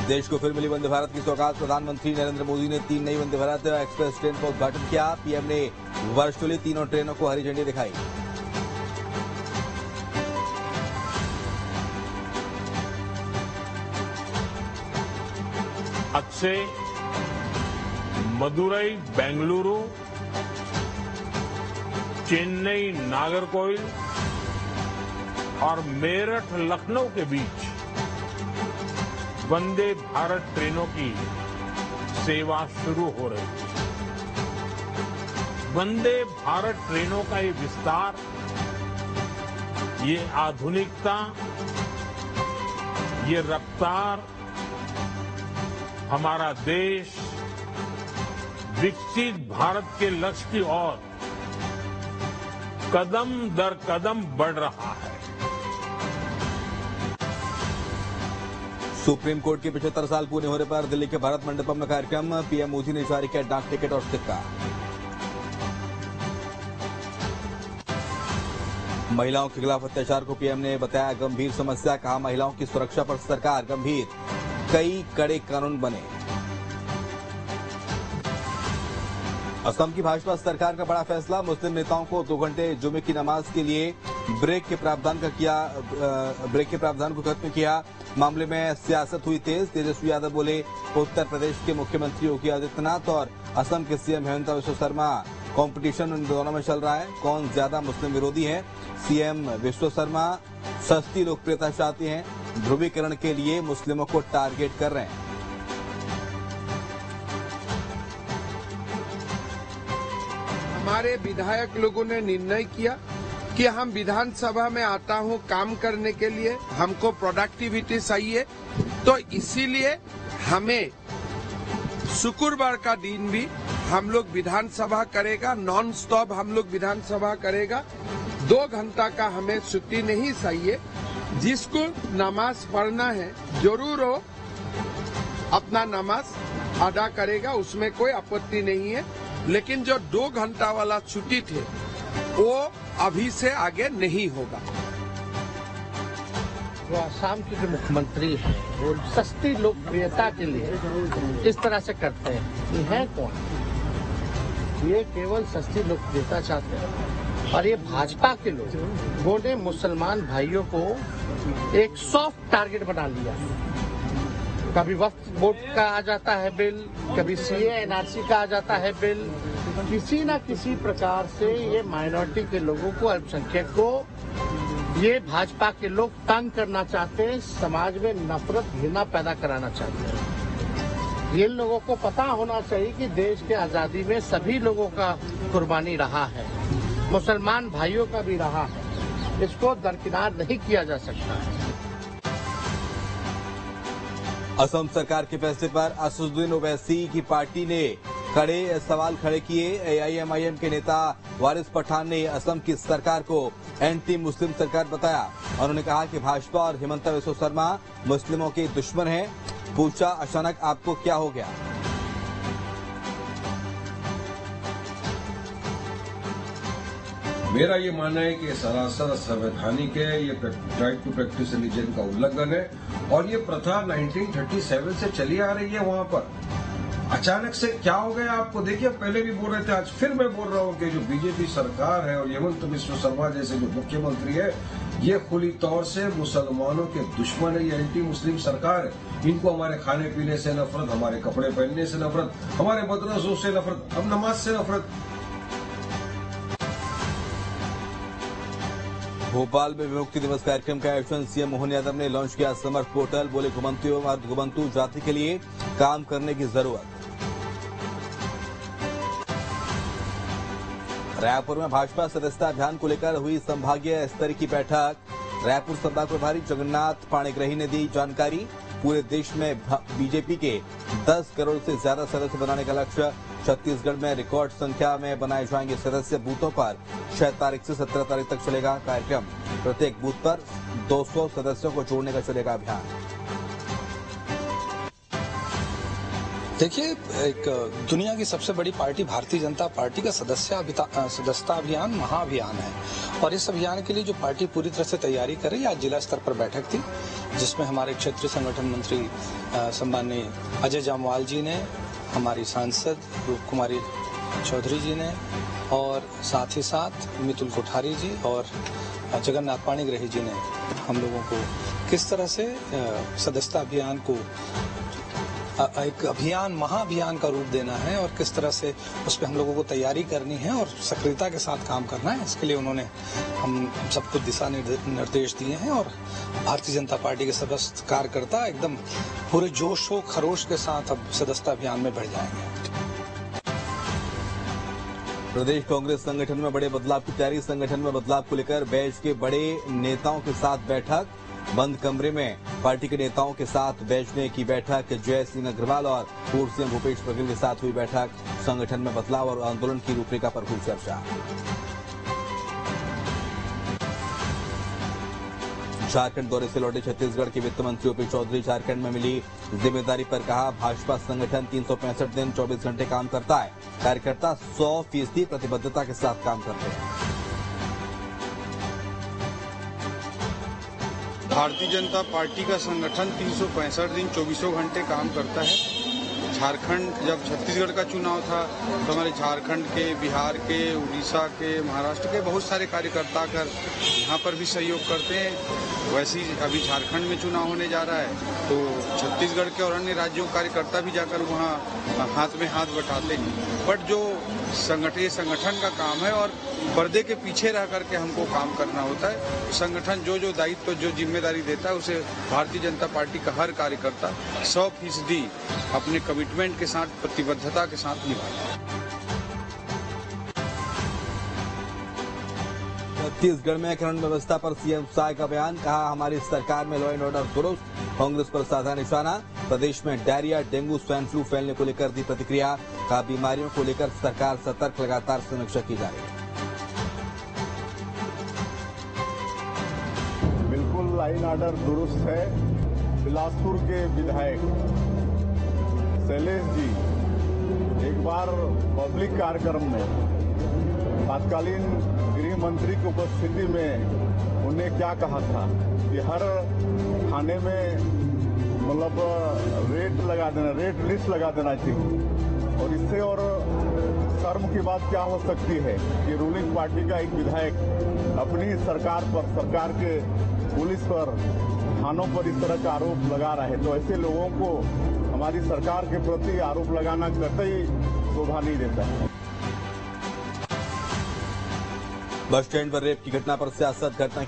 देश को फिर मिली वंदे भारत की सौगात। प्रधानमंत्री नरेंद्र मोदी ने 3 नई वंदे भारत एक्सप्रेस ट्रेन का उद्घाटन किया। पीएम ने वर्चुअली तीनों ट्रेनों को हरी झंडी दिखाई। आज से मदुरई बेंगलुरु, चेन्नई नागरकोइल और मेरठ लखनऊ के बीच वंदे भारत ट्रेनों की सेवा शुरू हो रही है। वंदे भारत ट्रेनों का ये विस्तार, ये आधुनिकता, ये रफ्तार हमारा देश विकसित भारत के लक्ष्य की ओर कदम दर कदम बढ़ रहा है। सुप्रीम कोर्ट के 75 साल पूरे होने पर दिल्ली के भारत मंडपम में कार्यक्रम। पीएम मोदी ने जारी किया डाक टिकट और सिक्का। महिलाओं के खिलाफ अत्याचार को पीएम ने बताया गंभीर समस्या। कहा महिलाओं की सुरक्षा पर सरकार गंभीर, कई कड़े कानून बने। असम की भाजपा सरकार का बड़ा फैसला। मुस्लिम नेताओं को 2 घंटे जुमे की नमाज के लिए ब्रेक के प्रावधान को खत्म किया। मामले में सियासत हुई तेज। तेजस्वी यादव बोले उत्तर प्रदेश के मुख्यमंत्री योगी आदित्यनाथ और असम के सीएम हेमंत बिस्वा शर्मा कंपटीशन उन दोनों में चल रहा है, कौन ज्यादा मुस्लिम विरोधी है। सीएम बिस्वा शर्मा सस्ती लोकप्रियता चाहती हैं, ध्रुवीकरण के लिए मुस्लिमों को टारगेट कर रहे हैं। हमारे विधायक लोगों ने निर्णय किया कि हम विधानसभा में आता हूं काम करने के लिए, हमको प्रोडक्टिविटी चाहिए, तो इसीलिए हमें शुक्रवार का दिन भी हम लोग विधानसभा करेगा, नॉन स्टॉप हम लोग विधानसभा करेगा। 2 घंटा का हमें छुट्टी नहीं चाहिए। जिसको नमाज पढ़ना है जरूर हो अपना नमाज अदा करेगा, उसमें कोई आपत्ति नहीं है। लेकिन जो 2 घंटा वाला छुट्टी थे वो अभी से आगे नहीं होगा। जो असम के जो मुख्यमंत्री हैं वो सस्ती लोकप्रियता के लिए इस तरह से करते हैं। ये है कौन? ये केवल सस्ती लोकप्रियता चाहते हैं। और ये भाजपा के लोगों ने मुसलमान भाइयों को एक सॉफ्ट टारगेट बना लिया। कभी वक्फ बोर्ड का आ जाता है बिल, कभी सीए एनआरसी का आ जाता है बिल। किसी न किसी प्रकार से ये माइनॉरिटी के लोगों को, अल्पसंख्यक को ये भाजपा के लोग तंग करना चाहते हैं, समाज में नफरत घृणा पैदा कराना चाहते हैं। ये लोगों को पता होना चाहिए कि देश के आजादी में सभी लोगों का कुर्बानी रहा है, मुसलमान भाइयों का भी रहा है। इसको दरकिनार नहीं किया जा सकता है। असम सरकार के फैसले पर असदुद्दीन ओवैसी की पार्टी ने कड़े सवाल खड़े किए। एआईएमआईएम के नेता वारिस पठान ने असम की सरकार को एंटी मुस्लिम सरकार बताया। उन्होंने कहा कि भाजपा और हेमंत बिस्वा शर्मा मुस्लिमों के दुश्मन हैं। पूछा अचानक आपको क्या हो गया? मेरा ये मानना है कि ये सरासर असंवैधानिक है, ये राइट टू प्रैक्टिस रिलीजन का उल्लंघन है और ये प्रथा 1937 से चली आ रही है। वहां पर अचानक से क्या हो गया आपको? देखिए, पहले भी बोल रहे थे, आज फिर मैं बोल रहा हूं कि जो बीजेपी सरकार है और हेमंत बिस्वा शर्मा जैसे जो मुख्यमंत्री है, ये खुली तौर से मुसलमानों के दुश्मन है। ये एंटी मुस्लिम सरकार है। इनको हमारे खाने पीने से नफरत, हमारे कपड़े पहनने से नफरत, हमारे मदरसों से नफरत, अब नमाज से नफरत। भोपाल में विमुक्ति दिवस कार्यक्रम का आयोजन सीएम मोहन यादव ने लॉन्च किया। समर्थ पोर्टल, बोले घुमंतुओं और घुमंतु जाति के लिए काम करने की जरूरत। रायपुर में भाजपा सदस्यता अभियान को लेकर हुई संभागीय स्तरीय की बैठक। रायपुर संभाग प्रभारी जगन्नाथ पाणिग्राही ने दी जानकारी। पूरे देश में बीजेपी के 10 करोड़ से ज्यादा सदस्य बनाने का लक्ष्य। छत्तीसगढ़ में रिकॉर्ड संख्या में बनाए जाएंगे सदस्य। बूथों पर 6 तारीख से 17 तारीख तक चलेगा कार्यक्रम। प्रत्येक बूथ पर 200 सदस्यों को जोड़ने का चलेगा अभियान। देखिए, एक दुनिया की सबसे बड़ी पार्टी भारतीय जनता पार्टी का सदस्यता अभियान महाअभियान है और इस अभियान के लिए जो पार्टी पूरी तरह से तैयारी कर रही है, आज जिला स्तर पर बैठक थी जिसमें हमारे क्षेत्रीय संगठन मंत्री सम्माननीय अजय जामवाल जी ने, हमारी सांसद रूप कुमारी चौधरी जी ने और साथ ही साथ मितुल कोठारी जी और जगन्नाथ पाणिग्राही जी ने हम लोगों को किस तरह से सदस्यता अभियान को एक अभियान, महाअभियान का रूप देना है और किस तरह से उस पर हम लोगों को तैयारी करनी है और सक्रियता के साथ काम करना है, इसके लिए उन्होंने हम सबको दिशा निर्देश दिए हैं। और भारतीय जनता पार्टी के सदस्य कार्यकर्ता एकदम पूरे जोश व खरोश के साथ अब सदस्यता अभियान में बढ़ जाएंगे। प्रदेश कांग्रेस संगठन में बड़े बदलाव की तैयारी। संगठन में बदलाव को लेकर बैच के बड़े नेताओं के साथ बैठक। बंद कमरे में पार्टी के नेताओं के साथ बैच ने की बैठक। जय सिंह अग्रवाल और पूर्व सीएम भूपेश बघेल के साथ हुई बैठक। संगठन में बदलाव और आंदोलन की रूपरेखा पर हुई चर्चा। झारखंड दौरे से लौटे छत्तीसगढ़ के वित्त मंत्री ओपी चौधरी झारखंड में मिली जिम्मेदारी पर कहा, भाजपा संगठन 365 दिन 24 घंटे काम करता है। कार्यकर्ता 100% प्रतिबद्धता के साथ काम करते हैं। भारतीय जनता पार्टी का संगठन 365 दिन 24 घंटे काम करता है। झारखंड, जब छत्तीसगढ़ का चुनाव था तो हमारे झारखंड के, बिहार के, उड़ीसा के, महाराष्ट्र के बहुत सारे कार्यकर्ता कर यहाँ पर भी सहयोग करते हैं। वैसे ही अभी झारखंड में चुनाव होने जा रहा है तो छत्तीसगढ़ के और अन्य राज्यों के कार्यकर्ता भी जाकर वहाँ हाथ में हाथ बटाते हैं। बट जो संगठन का काम है और पर्दे के पीछे रह करके हमको काम करना होता है। संगठन जो दायित्व, जो जिम्मेदारी देता है उसे भारतीय जनता पार्टी का हर कार्यकर्ता 100% अपने कमिटमेंट के साथ, प्रतिबद्धता के साथ निभाता है। छत्तीसगढ़ में कानून व्यवस्था पर सीएम उत्साह का बयान। कहा, हमारी सरकार में लॉ एंड ऑर्डर दुरुस्त। कांग्रेस पर साधा निशाना। प्रदेश में डायरिया, डेंगू, स्वाइन फ्लू फैलने को लेकर दी प्रतिक्रिया। कहा, बीमारियों को लेकर सरकार सतर्क, लगातार समीक्षा की जा रही है। बिल्कुल लाइन ऑर्डर दुरुस्त है। बिलासपुर के विधायक शैलेश जी एक बार पब्लिक कार्यक्रम में तत्कालीन गृह मंत्री की उपस्थिति में उन्हें क्या कहा था कि हर थाने में मतलब रेट लिस्ट लगा देना चाहिए। और इससे और शर्म की बात क्या हो सकती है कि रूलिंग पार्टी का एक विधायक अपनी सरकार पर, सरकार के पुलिस पर, थानों पर इस तरह का आरोप लगा रहा है। तो ऐसे लोगों को हमारी सरकार के प्रति आरोप लगाना कतई शोभा नहीं देता है। बस स्टैंड पर रेप की घटना पर सियासत। घटना